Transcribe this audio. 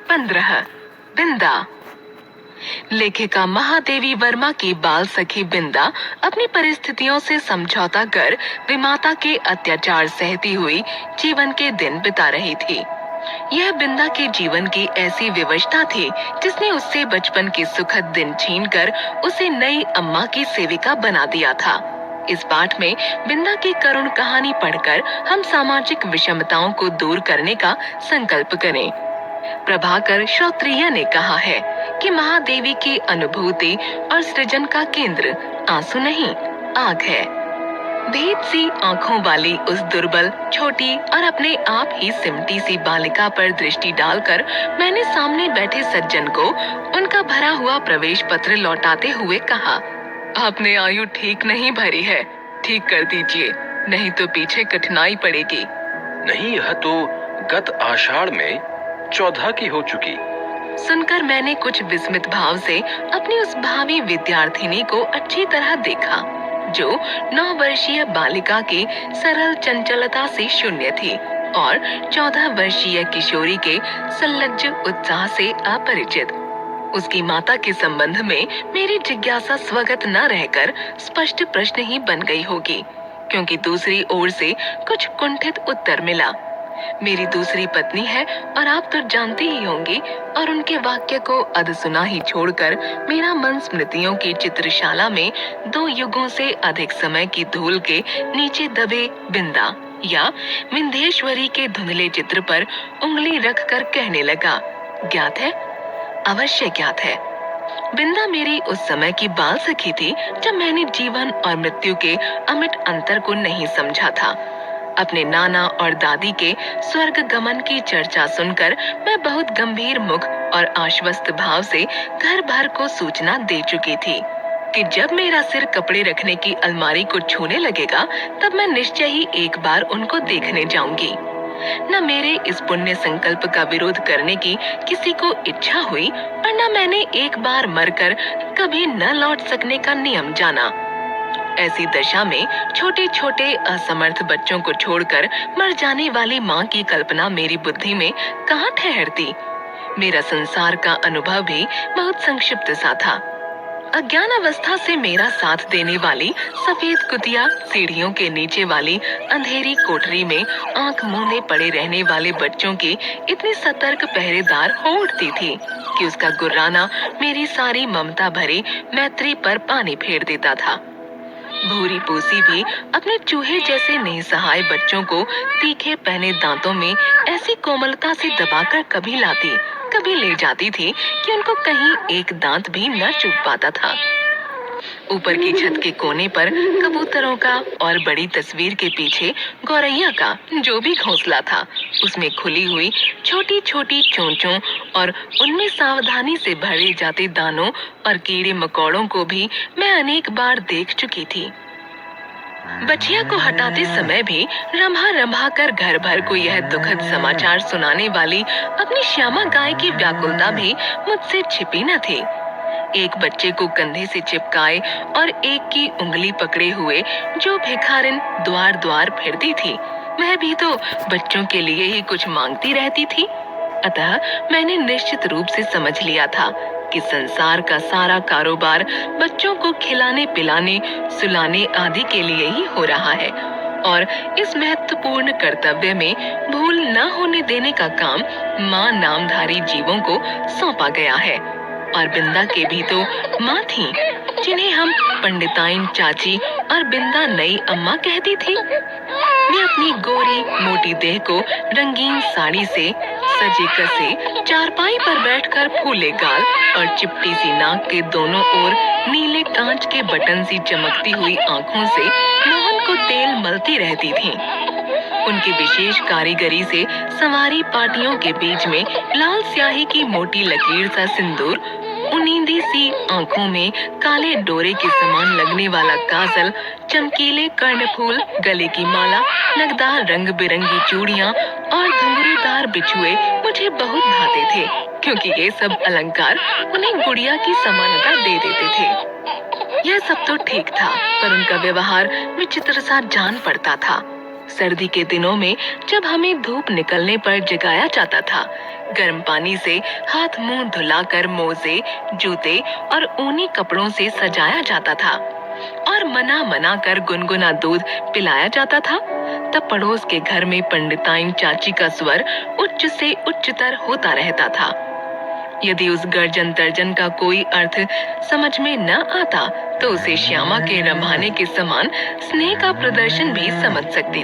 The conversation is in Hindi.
15 बिंदा। लेखिका महादेवी वर्मा की बाल सखी बिंदा अपनी परिस्थितियों से समझौता कर विमाता के अत्याचार सहती हुई जीवन के दिन बिता रही थी। यह बिंदा के जीवन की ऐसी विवशता थी जिसने उससे बचपन के सुखद दिन छीनकर उसे नई अम्मा की सेविका बना दिया था। इस पाठ में बिंदा की करुण कहानी पढ़कर हम सामाजिक विषमताओं को दूर करने का संकल्प करें। प्रभाकर श्रोत्रिय ने कहा है कि महादेवी की अनुभूति और सृजन का केंद्र आंसू नहीं, आग है। भेद सी आंखों वाली उस दुर्बल, छोटी और अपने आप ही सिमटी सी बालिका पर दृष्टि डालकर मैंने सामने बैठे सज्जन को उनका भरा हुआ प्रवेश पत्र लौटाते हुए कहा, आपने आयु ठीक नहीं भरी है, ठीक कर दीजिए, नहीं तो पीछे कठिनाई पड़ेगी। नहीं, यह तो गत आषाढ़ में 14 की हो चुकी। सुनकर मैंने कुछ विस्मित भाव से अपनी उस भावी विद्यार्थिनी को अच्छी तरह देखा, जो 9 वर्षीय बालिका की सरल चंचलता से शून्य थी और 14 वर्षीय किशोरी के सल्लज्ज उत्साह से अपरिचित। उसकी माता के संबंध में मेरी जिज्ञासा स्वगत न रहकर स्पष्ट प्रश्न ही बन गई होगी, क्योंकि दूसरी ओर से कुछ कुंठित उत्तर मिला। मेरी दूसरी पत्नी है और आप तो जानते ही होंगे, और उनके वाक्य को अधसुना ही छोड़कर मेरा मन स्मृतियों की चित्रशाला में 2 युगों से अधिक समय की धूल के नीचे दबे बिंदा या विंध्येश्वरी के धुंधले चित्र पर उंगली रखकर कहने लगा, ज्ञात है, अवश्य ज्ञात है। बिंदा मेरी उस समय की बाल सखी थी जब मैंने जीवन और मृत्यु के अमिट अंतर को नहीं समझा था। अपने नाना और दादी के स्वर्ग गमन की चर्चा सुनकर मैं बहुत गंभीर मुख और आश्वस्त भाव से घर भर को सूचना दे चुकी थी कि जब मेरा सिर कपड़े रखने की अलमारी को छूने लगेगा तब मैं निश्चय ही एक बार उनको देखने जाऊंगी। न मेरे इस पुण्य संकल्प का विरोध करने की किसी को इच्छा हुई और न मैंने एक बार मरकर कभी न लौट सकने का नियम जाना। ऐसी दशा में छोटे छोटे असमर्थ बच्चों को छोड़कर मर जाने वाली माँ की कल्पना मेरी बुद्धि में कहाँ ठहरती। मेरा संसार का अनुभव भी बहुत संक्षिप्त सा था। अज्ञान अवस्था से मेरा साथ देने वाली सफेद कुतिया सीढ़ियों के नीचे वाली अंधेरी कोठरी में आंख मूंदे पड़े रहने वाले बच्चों की इतनी सतर्क पहरेदार हो उठती थी कि उसका गुर्राना मेरी सारी ममता भरी मैत्री पर पानी फेर देता था। भूरी पूसी भी अपने चूहे जैसे निसहाय बच्चों को तीखे पहने दांतों में ऐसी कोमलता से दबाकर कभी लाती, कभी ले जाती थी कि उनको कहीं एक दांत भी न चुभ पाता था। ऊपर की छत के कोने पर कबूतरों का और बड़ी तस्वीर के पीछे गौरैया का जो भी घोंसला था, उसमें खुली हुई छोटी छोटी चोंचों और उनमें सावधानी से भरे जाते दानों और कीड़े मकोड़ों को भी मैं अनेक बार देख चुकी थी। बछिया को हटाते समय भी रम्हा रम्हा कर घर भर को यह दुखद समाचार सुनाने वाली अपनी श्यामा गाय की व्याकुलता भी मुझसे छिपी न थी। एक बच्चे को कंधे से चिपकाए और एक की उंगली पकड़े हुए जो भिखारिन द्वार द्वार फिरती थी, वह भी तो बच्चों के लिए ही कुछ मांगती रहती थी। अतः मैंने निश्चित रूप से समझ लिया था कि संसार का सारा कारोबार बच्चों को खिलाने पिलाने सुलाने आदि के लिए ही हो रहा है, और इस महत्वपूर्ण कर्तव्य में भूल न होने देने का काम माँ नामधारी जीवों को सौंपा गया है। और बिंदा के भी तो माँ थी, जिन्हें हम पंडिताइन चाची और बिंदा नई अम्मा कहती थी। मैं अपनी गोरी मोटी देह को रंगीन साड़ी से सजे कसे चारपाई पर बैठकर फूले गाल और चिपटी सी नाक के दोनों ओर नीले कांच के बटन सी चमकती हुई आंखों से मोहन को तेल मलती रहती थी। उनकी विशेष कारीगरी से संवारी पाटियों के बीच में लाल स्याही की मोटी लकीर सा सिंदूर, उनींदी सी आंखों में काले डोरे के समान लगने वाला काजल, चमकीले कर्णफूल, गले की माला, नगदार रंग बिरंगी चूड़ियां और घुंघरूदार बिछुए मुझे बहुत भाते थे, क्योंकि ये सब अलंकार उन्हें गुड़िया की समानता दे देते थे। यह सब तो ठीक था, पर उनका व्यवहार विचित्र सा जान पड़ता था। सर्दी के दिनों में जब हमें धूप निकलने पर जगाया जाता था, गर्म पानी से हाथ मुंह धुलाकर मोजे, जूते और ऊनी कपड़ों से सजाया जाता था और मना मना कर गुनगुना दूध पिलाया जाता था, तब पड़ोस के घर में पंडिताइन चाची का स्वर उच्च से उच्चतर होता रहता था। यदि उस गर्जन तर्जन का कोई अर्थ समझ में न आता, तो उसे श्यामा के रंभाने के समान स्नेह का प्रदर्शन भी समझ सकती थी।